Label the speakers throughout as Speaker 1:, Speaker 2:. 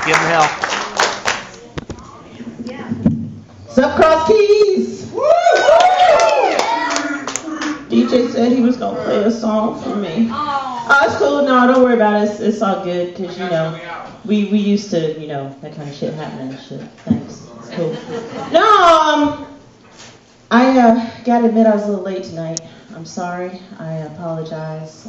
Speaker 1: Give him hell.
Speaker 2: Sup, Crosskeys? DJ said he was gonna play a song for me. Oh, it's cool. No, don't worry about it. It's all good, because, you know, we used to, you know, that kind of shit happening and shit. Thanks. It's cool. No, I gotta admit I was a little late tonight. I'm sorry. I apologize.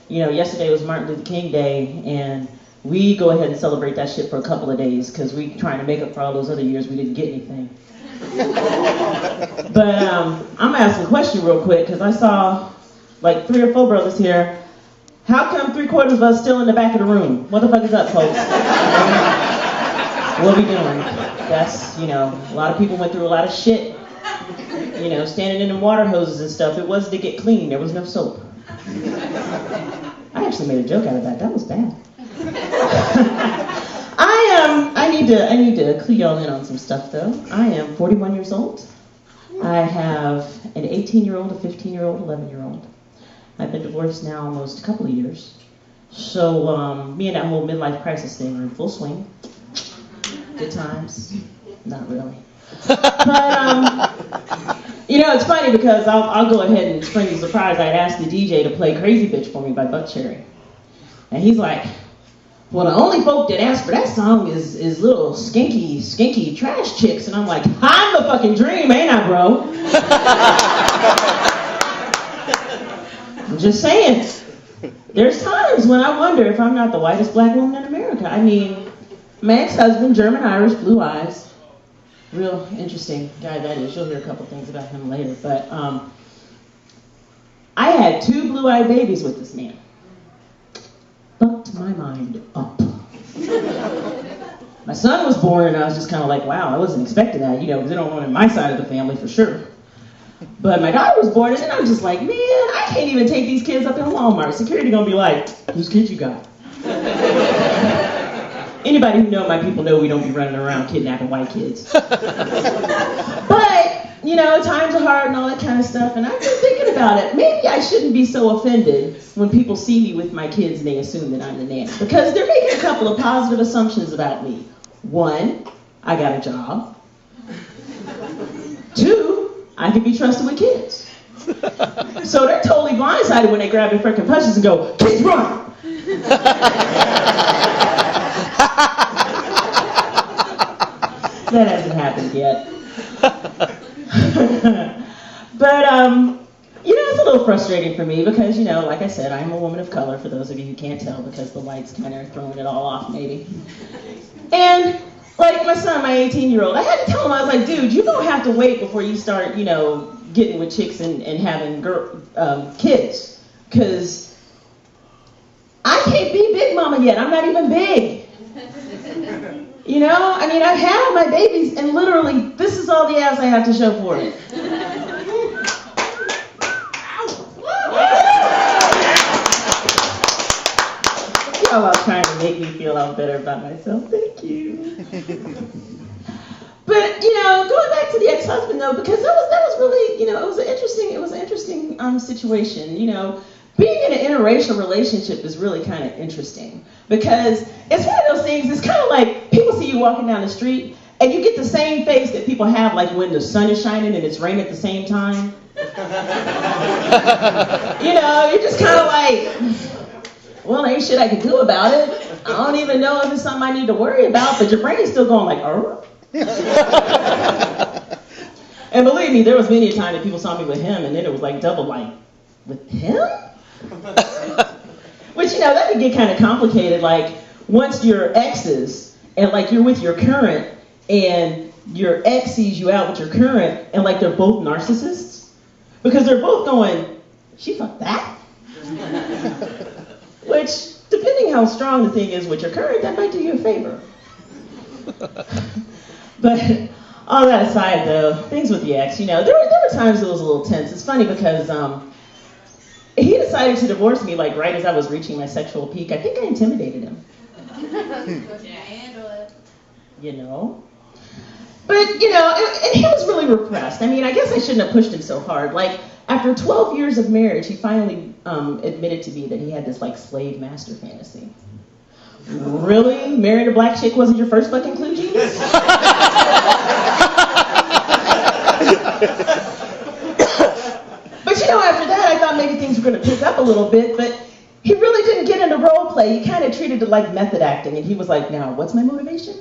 Speaker 2: You know, yesterday was Martin Luther King Day, and we go ahead and celebrate that shit for a couple of days, because we trying to make up for all those other years we didn't get anything. But I'm gonna ask a question real quick, because I saw like 3 or 4 brothers here. How come 3/4 of us still in the back of the room? What the fuck is up, folks? What are we doing? That's, you know, a lot of people went through a lot of shit. You know, standing in the water hoses and stuff. It wasn't to get clean. There was no soap. I actually made a joke out of that. That was bad. I need to clue y'all in on some stuff, though. I am 41 years old. I have an 18-year-old, a 15-year-old, 11-year-old. I've been divorced now almost a couple of years. So me and that whole midlife crisis thing are in full swing. Good times. Not really. But, you know, it's funny because I'll go ahead and spring the surprise. I'd asked the DJ to play Crazy Bitch for me by Buckcherry. And he's like, well, the only folk that ask for that song is little skinky trash chicks. And I'm like, I'm the fucking dream, ain't I, bro? I'm just saying. There's times when I wonder if I'm not the whitest black woman in America. I mean, my ex-husband, German, Irish, blue eyes. Real interesting guy that is. You'll hear a couple things about him later. But I had 2 blue-eyed babies with this man. Fucked my mind up. My son was born, and I was just kind of like, wow, I wasn't expecting that, you know, because they don't want it on my side of the family for sure. But my daughter was born, and then I was just like, man, I can't even take these kids up in Walmart. Security gonna be like, whose kids you got? Anybody who know my people know we don't be running around kidnapping white kids. But, you know, times are hard and all that kind of stuff, and I've been thinking about it. Maybe I shouldn't be so offended when people see me with my kids and they assume that I'm the nanny, because they're making a couple of positive assumptions about me. 1, I got a job. 2, I can be trusted with kids. So they're totally blindsided when they grab their freaking punches and go, kids, run! That hasn't happened yet. But, you know, it's a little frustrating for me because, you know, like I said, I'm a woman of color, for those of you who can't tell, because the lights kind of are throwing it all off, maybe. And, like, my son, my 18-year-old, I had to tell him, I was like, dude, you don't have to wait before you start, you know, getting with chicks and having kids. Because I can't be big mama yet. I'm not even big. You know, I mean, I've had all my babies, and literally, this is all the ass I have to show for it. Y'all are trying to make me feel all better about myself. Thank you. But, you know, going back to the ex-husband, though, because that was really, you know, it was an interesting situation, you know. Being in an interracial relationship is really kind of interesting because it's one of those things, it's kind of like people see you walking down the street and you get the same face that people have like when the sun is shining and it's raining at the same time. You know, you're just kind of like, well, there ain't shit I can do about it. I don't even know if it's something I need to worry about, but your brain's still going like, oh. And believe me, there was many a time that people saw me with him and then it was like double like, with him? Which, you know, that could get kind of complicated. Like, once you're exes and like you're with your current and your ex sees you out with your current and like they're both narcissists because they're both going, she fucked that? Which, depending how strong the thing is with your current, that might do you a favor. But all that aside, though, things with the ex, you know, there were times it was a little tense. It's funny because he decided to divorce me like right as I was reaching my sexual peak. I think I intimidated him. You know? But, you know, and he was really repressed. I mean, I guess I shouldn't have pushed him so hard. Like, after 12 years of marriage, he finally admitted to me that he had this, like, slave master fantasy. Really? Marrying a black chick wasn't your first fucking clue, genius? But after that, I thought maybe things were going to pick up a little bit, but he really didn't get into role play. He kind of treated it like method acting, and he was like, now, what's my motivation?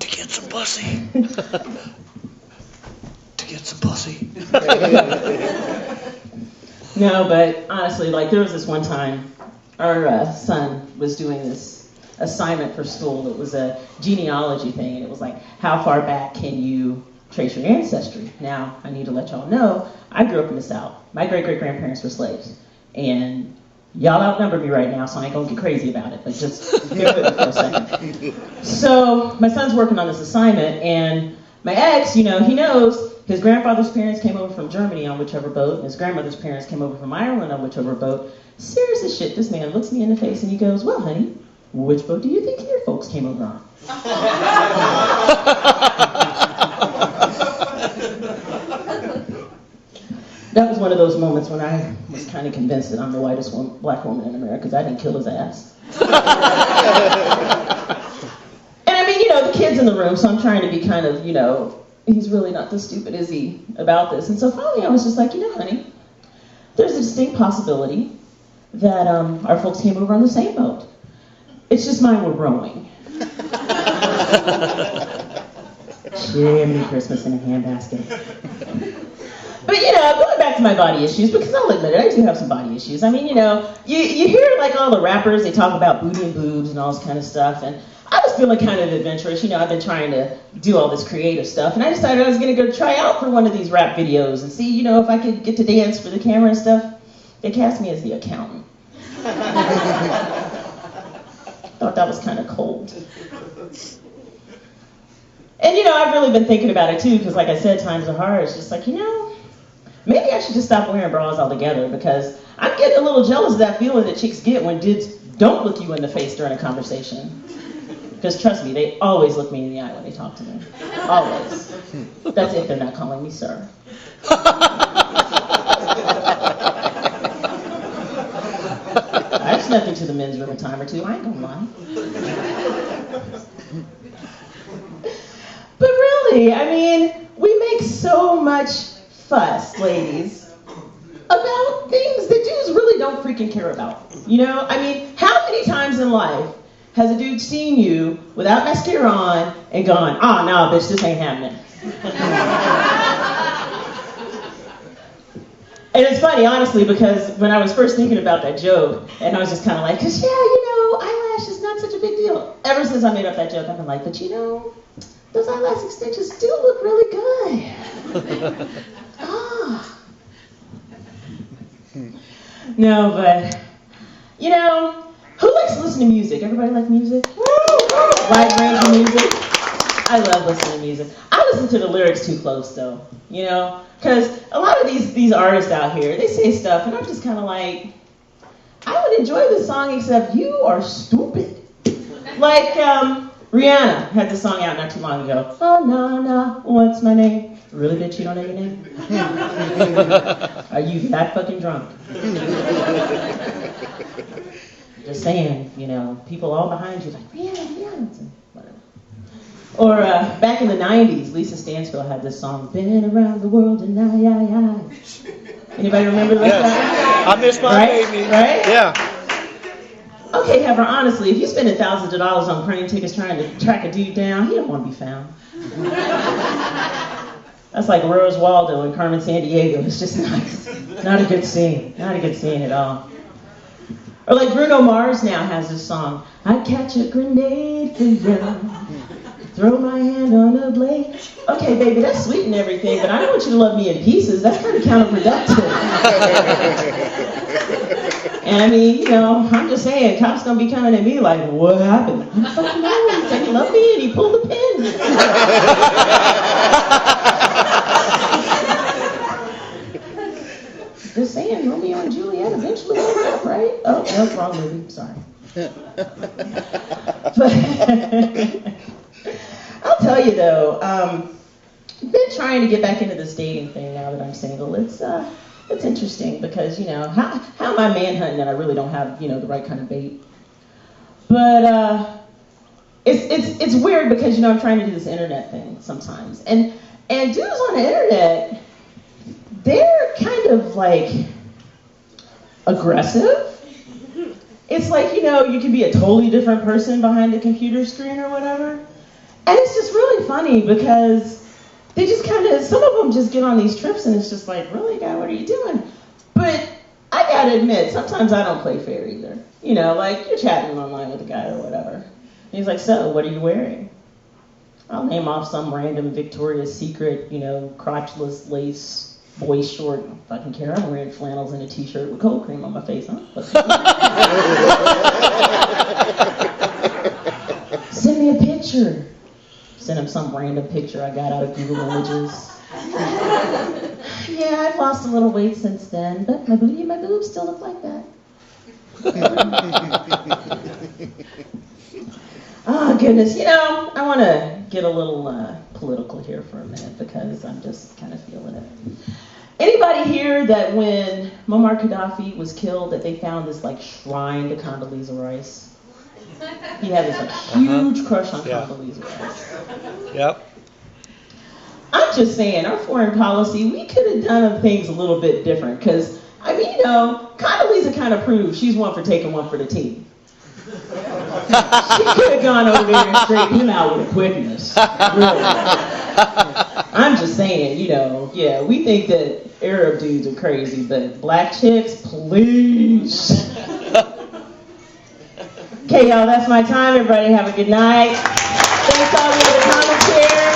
Speaker 1: To get some pussy. To get some pussy.
Speaker 2: No, but honestly, there was this one time, our son was doing this assignment for school. It was a genealogy thing, and it was like, how far back can you trace your ancestry? Now, I need to let y'all know, I grew up in the South. My great-great-grandparents were slaves. And y'all outnumber me right now, so I ain't gonna get crazy about it, but just bear with me for a second. So, my son's working on this assignment, and my ex, he knows his grandfather's parents came over from Germany on whichever boat, and his grandmother's parents came over from Ireland on whichever boat. Serious as shit, this man looks me in the face and he goes, well, honey, which boat do you think your folks came over on? That was one of those moments when I was kind of convinced that I'm the whitest black woman in America because I didn't kill his ass. And I mean, the kid's in the room, so I'm trying to be kind of, he's really not this stupid, is he, about this? And so finally I was just like, honey, there's a distinct possibility that our folks came over on the same boat. It's just mine were rowing. Jiminy Christmas in a handbasket. But, going back to my body issues, because I'll admit it, I do have some body issues. I mean, you hear, all the rappers, they talk about booty and boobs and all this kind of stuff, and I was feeling kind of adventurous. I've been trying to do all this creative stuff, and I decided I was going to go try out for one of these rap videos and see, if I could get to dance for the camera and stuff. They cast me as the accountant. Thought that was kind of cold. And, I've really been thinking about it, too, because like I said, times are hard. It's just like, maybe I should just stop wearing bras altogether, because I'm getting a little jealous of that feeling that chicks get when dudes don't look you in the face during a conversation. Because trust me, they always look me in the eye when they talk to me. Always. That's if they're not calling me sir. I've snuck into the men's room a time or two, I ain't gonna lie. But really, I mean, we make so much fuss, ladies, about things that dudes really don't freaking care about. I mean, how many times in life has a dude seen you without mascara on and gone, oh, no, bitch, this ain't happening. And it's funny, honestly, because when I was first thinking about that joke, and I was just kind of like, because, eyelash is not such a big deal. Ever since I made up that joke, I've been like, but those eyelash extensions do look really good. No, but, who likes to listen to music? Everybody like music? Wide range of music? I love listening to music. I listen to the lyrics too close, though, because a lot of these artists out here, they say stuff, and I'm just kind of like, I would enjoy this song, except you are stupid. Like, Rihanna had this song out not too long ago. Oh, no, what's my name? Really, bitch, you don't know your name? Are you that fucking drunk? Just saying, people all behind you like, Rihanna, whatever. Or back in the 90s, Lisa Stansfield had this song, Been Around the World and I. Anybody remember that?
Speaker 1: Yes. I miss my baby.
Speaker 2: Right?
Speaker 1: Yeah.
Speaker 2: Okay, Heather, honestly, if you're spending thousands of dollars on plane tickets trying to track a dude down, he don't want to be found. That's like Rose Waldo and Carmen Sandiego. It's just not a good scene. Not a good scene at all. Or like Bruno Mars now has this song, I'd catch a grenade for you, throw my hand on a blade. Okay, baby, that's sweet and everything, but I don't want you to love me in pieces. That's kind of counterproductive. And I mean, I'm just saying, cops gonna be coming at me like, what happened? I don't fucking know. He said he loved me and he pulled the pin. Just saying, Romeo and Juliet eventually hooked up, right? Oh, no, wrong movie. Sorry. But I'll tell you though, I've been trying to get back into this dating thing now that I'm single. It's it's interesting because, how am I manhunting and I really don't have, the right kind of bait? But it's weird because, I'm trying to do this internet thing sometimes. And dudes on the internet, they're kind of like aggressive. It's like, you can be a totally different person behind a computer screen or whatever. And it's just really funny because they just some of them just get on these trips and it's just like, really, guy, what are you doing? But I gotta admit, sometimes I don't play fair either. Like you're chatting online with a guy or whatever. And he's like, so, what are you wearing? I'll name off some random Victoria's Secret, crotchless lace boy short. I don't fucking care. I'm wearing flannels and a t-shirt with cold cream on my face, huh? Send me a picture. Send him some random picture I got out of Google Images. Yeah, I've lost a little weight since then, but my booty and my boobs still look like that. Oh, goodness. I want to get a little political here for a minute because I'm just kind of feeling it. Anybody here that when Muammar Gaddafi was killed that they found this shrine to Condoleezza Rice? He had this huge crush on Condoleezza Rice.
Speaker 1: Yep.
Speaker 2: I'm just saying, our foreign policy, we could have done things a little bit different because, Condoleezza kind of proved she's one for taking one for the team. She could have gone over there and straightened him out with a quickness. Really. I'm just saying, we think that Arab dudes are crazy, but black chicks, please. Okay, y'all, that's my time. Everybody have a good night. Thanks all for the commentary.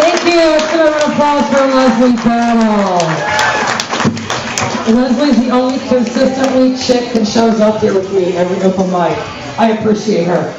Speaker 3: Thank you. Let's give a round of applause for Leslie Battle. Leslie's the only consistently chick that shows up here with me every open mic. I appreciate her.